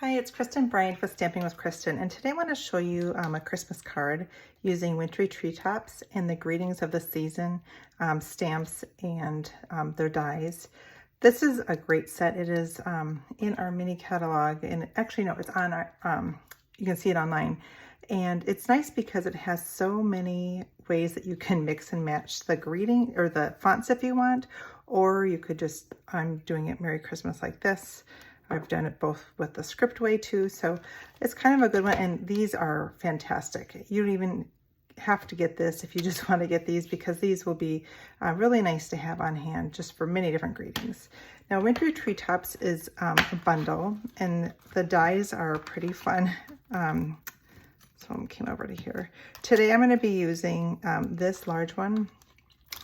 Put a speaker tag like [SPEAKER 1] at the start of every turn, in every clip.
[SPEAKER 1] Hi, it's Kristen Bryant with Stamping with Kristen, and today I want to show you a Christmas card using Wintery Tree Tops and the Greetings of the Season stamps and their dies. This is a great set. It is in our mini catalog, and actually no, it's on our, you can see it online. And it's nice because it has so many ways that you can mix and match the greeting or the fonts if you want, or you could just, I'm doing it Merry Christmas like this. I've done it both with the script way too, so it's kind of a good one, and these are fantastic. You don't even have to get this if you just want to get these, because these will be really nice to have on hand just for many different greetings. Now, Wintery Tree Tops is a bundle, and the dies are pretty fun. So I came over to here. Today I'm going to be using this large one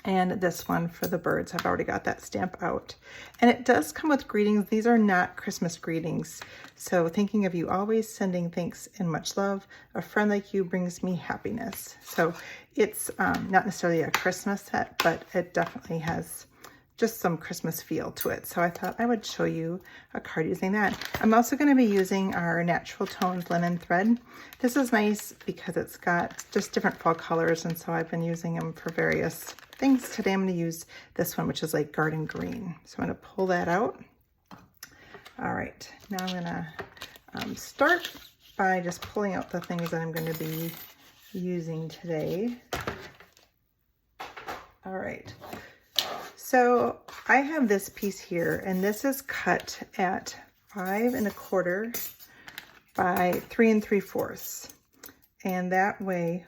[SPEAKER 1] and this one for the birds. I've already got that stamp out. And it does come with greetings. These are not Christmas greetings. So thinking of you always, sending thanks and much love. A friend like you brings me happiness. So it's not necessarily a Christmas set, but it definitely has just some Christmas feel to it. So I thought I would show you a card using that. I'm also going to be using our Natural Tones linen thread. This is nice because it's got just different fall colors, and so I've been using them for various things. Today I'm going to use this one, which is like garden green. So I'm going to pull that out. All right, now I'm going to start by just pulling out the things that I'm going to be using today. All right. So I have this piece here, and this is cut at 5 1/4 by 3 3/4, and that way,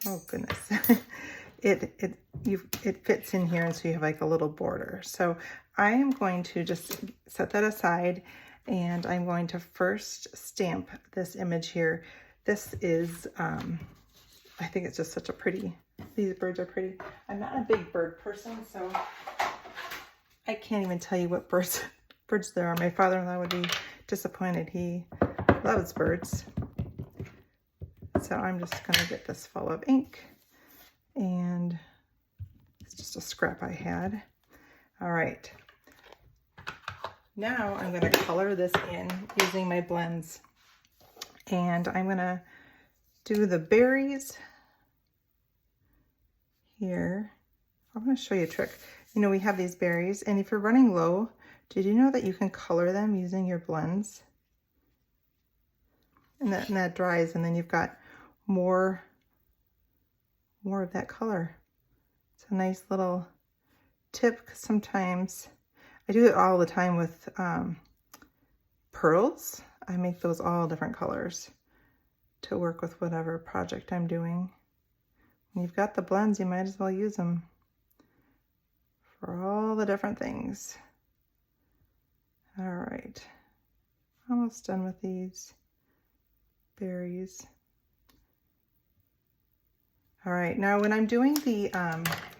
[SPEAKER 1] oh goodness, it fits in here, and so you have like a little border. So I am going to just set that aside, and I'm going to first stamp this image here. This is, I think it's just such a pretty. These birds are pretty. I'm not a big bird person, so I can't even tell you what birds there are. My father-in-law would be disappointed. He loves birds. So I'm just going to get this full of ink, and it's just a scrap I had. All right. Now I'm going to color this in using my blends, and I'm going to do the berries here. I'm going to show you a trick. You know, we have these berries, and if you're running low, did you know that you can color them using your blends? And that dries, and then you've got more of that color. It's a nice little tip, because sometimes, I do it all the time with pearls. I make those all different colors to work with whatever project I'm doing. When you've got the blends, you might as well use them for all the different things. All right, almost done with these berries. All right, now when I'm doing the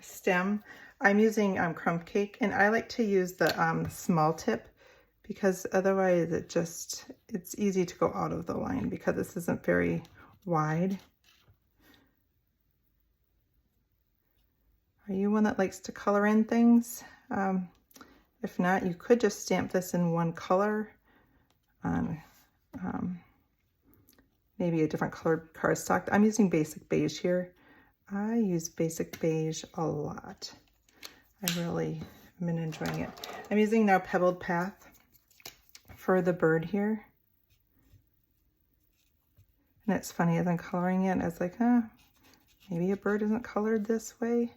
[SPEAKER 1] stem, I'm using crumb cake, and I like to use the small tip, because otherwise it's easy to go out of the line, because this isn't very wide. Are you one that likes to color in things? If not, you could just stamp this in one color on maybe a different colored cardstock. I'm using basic beige here. I use basic beige a lot. I really have been enjoying it. I'm using now Pebbled Path for the bird here. And it's funny, as I'm coloring it, I was like, maybe a bird isn't colored this way.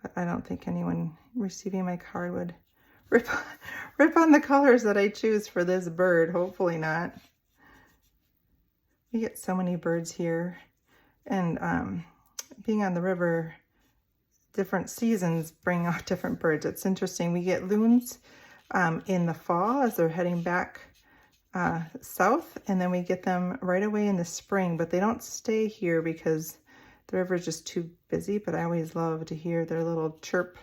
[SPEAKER 1] But I don't think anyone receiving my card would rip on the colors that I choose for this bird. Hopefully not. We get so many birds here. And being on the river, different seasons bring out different birds. It's interesting. We get loons in the fall as they're heading back south. And then we get them right away in the spring. But they don't stay here because the river is just too busy, but I always love to hear their little chirp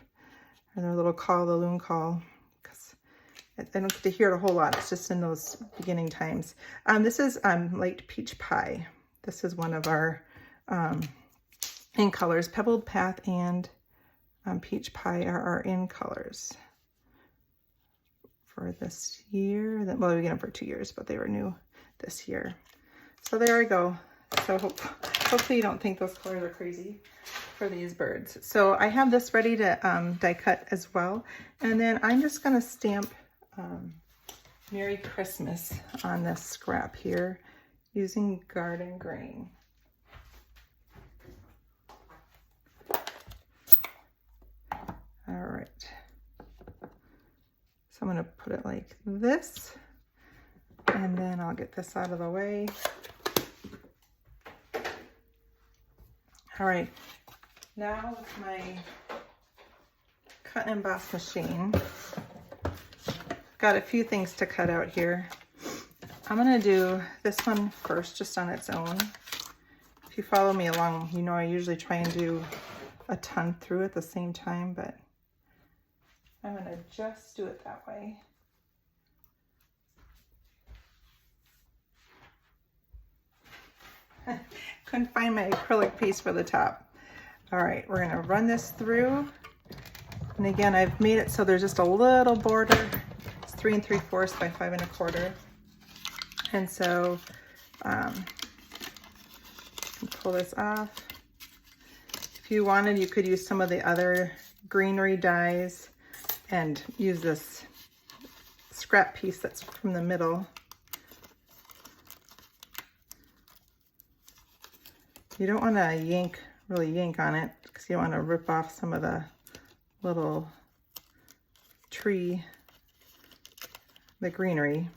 [SPEAKER 1] or their little call, the loon call, because I don't get to hear it a whole lot. It's just in those beginning times. This is Light Peach Pie. This is one of our in colors. Pebbled Path and Peach Pie are our in colors for this year. Well, we get them for 2 years, but they were new this year. So there we go. So hopefully you don't think those colors are crazy for these birds. So I have this ready to die cut as well. And then I'm just gonna stamp Merry Christmas on this scrap here using garden grain. All right. So I'm gonna put it like this, and then I'll get this out of the way. All right, now with my cut and emboss machine, got a few things to cut out here. I'm gonna do this one first, just on its own. If you follow me along, you know I usually try and do a ton through at the same time, but I'm gonna just do it that way. Couldn't find my acrylic piece for the top. All right, we're gonna run this through. And again, I've made it so there's just a little border. It's 3 3/4 by 5 1/4. And so, pull this off. If you wanted, you could use some of the other greenery dyes and use this scrap piece that's from the middle. You don't want to really yank on it, because you want to rip off some of the little tree, the greenery.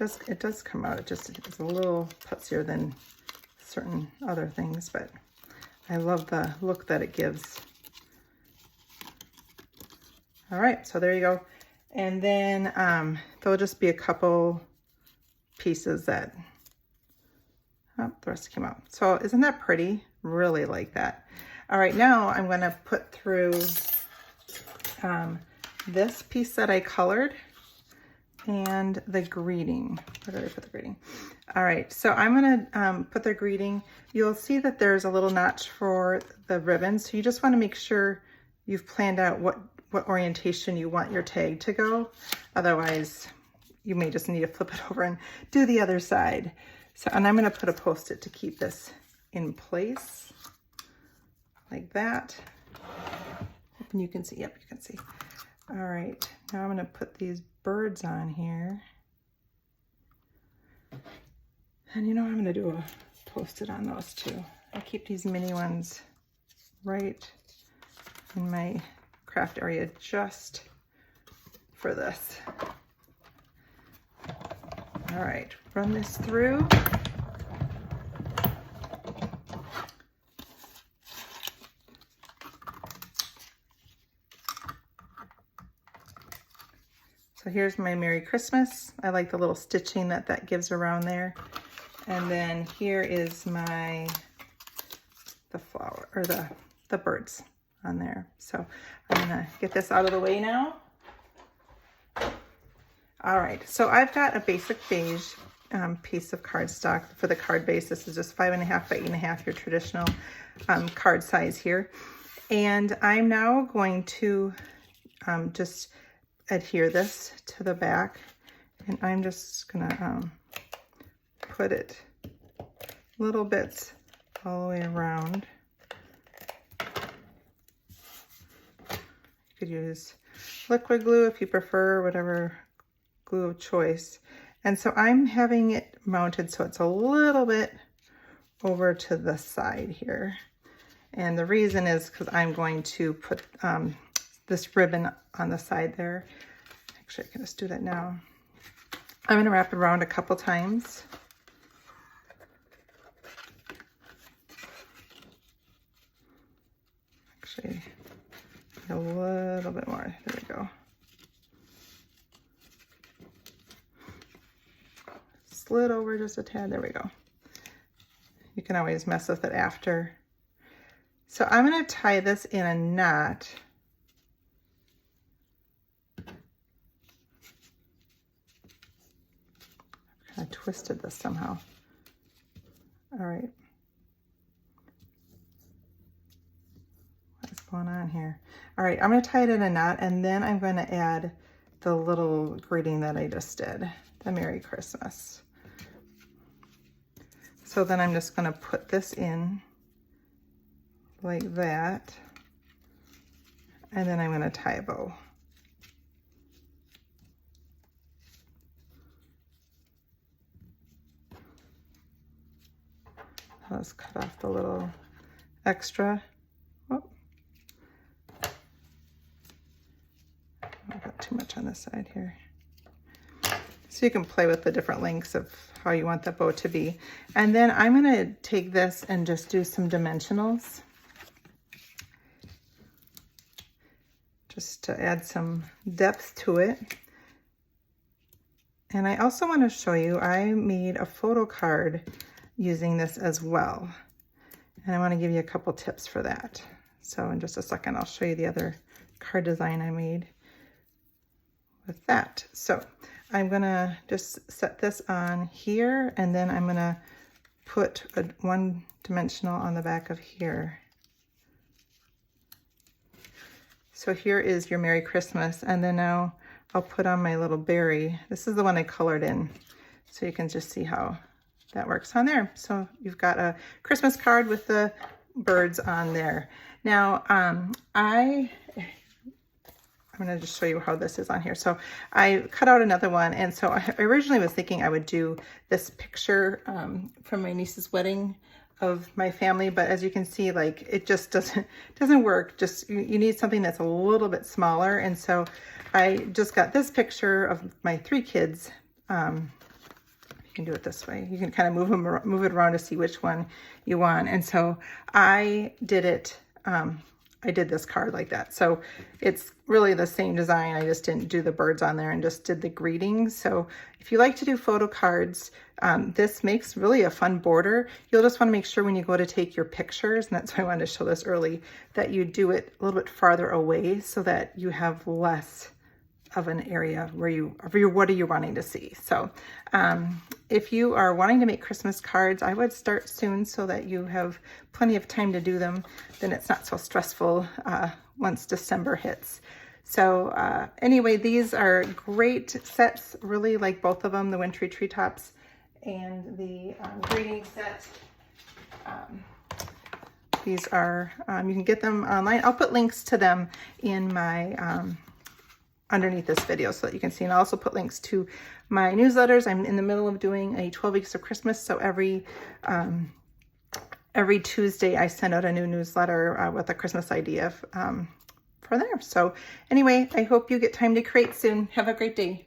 [SPEAKER 1] It does come out. It's a little putsier than certain other things, but I love the look that it gives. All right, so there you go. And then there'll just be a couple pieces that, oh, the rest came out. So isn't that pretty? Really like that. All right, now I'm gonna put through this piece that I colored and the greeting. Where did I put the greeting? All right, so I'm gonna put the greeting. You'll see that there's a little notch for the ribbon. So you just wanna make sure you've planned out what orientation you want your tag to go. Otherwise, you may just need to flip it over and do the other side. So, and I'm gonna put a Post-it to keep this in place, like that. And you can see, yep, you can see. All right, now I'm gonna put these birds on here. And you know, I'm gonna do a Post-it on those too. I keep these mini ones right in my craft area just for this. All right, run this through. So here's my Merry Christmas. I like the little stitching that gives around there. And then here is the flower, or the birds on there. So I'm gonna get this out of the way now. All right, so I've got a basic beige piece of cardstock for the card base. This is just 5 1/2 by 8 1/2, your traditional card size here. And I'm now going to just adhere this to the back, and I'm just gonna put it little bits all the way around. You could use liquid glue if you prefer, whatever glue of choice. And so I'm having it mounted so it's a little bit over to the side here. And the reason is because I'm going to put this ribbon on the side there. Actually, I can just do that now. I'm gonna wrap it around a couple times. Actually, a little bit more, there we go. Slid over just a tad, there we go. You can always mess with it after. So I'm gonna tie this in a knot. I twisted this somehow. All right. What's going on here? All right, I'm gonna tie it in a knot, and then I'm gonna add the little greeting that I just did, the Merry Christmas. So then I'm just gonna put this in like that, and then I'm gonna tie a bow. Let's cut off the little extra. Oh, I've got too much on this side here. So you can play with the different lengths of how you want the bow to be. And then I'm gonna take this and just do some dimensionals, just to add some depth to it. And I also want to show you, I made a photo card using this as well. And I want to give you a couple tips for that. So in just a second, I'll show you the other card design I made with that. So I'm gonna just set this on here, and then I'm gonna put a one dimensional on the back of here. So here is your Merry Christmas, and then now I'll put on my little berry. This is the one I colored in, so you can just see how that works on there. So you've got a Christmas card with the birds on there. Now, I'm gonna just show you how this is on here. So I cut out another one, and so I originally was thinking I would do this picture from my niece's wedding of my family, but as you can see, like, it just doesn't work. Just you need something that's a little bit smaller, and so I just got this picture of my 3 kids. You can do it this way. You can kind of move it around to see which one you want. And so I did it. I did this card like that. So it's really the same design. I just didn't do the birds on there and just did the greetings. So if you like to do photo cards, this makes really a fun border. You'll just want to make sure when you go to take your pictures, and that's why I wanted to show this early, that you do it a little bit farther away so that you have less of an area where what are you wanting to see. So if you are wanting to make Christmas cards, I would start soon so that you have plenty of time to do them. Then it's not so stressful once December hits. So anyway, these are great sets, really like both of them, the Wintry Tree Tops and the greeting set. These are, you can get them online. I'll put links to them in my underneath this video so that you can see, and I'll also put links to my newsletters. I'm in the middle of doing a 12 weeks of Christmas, so every Tuesday I send out a new newsletter with a Christmas idea for there. So anyway, I hope you get time to create soon. Have a great day.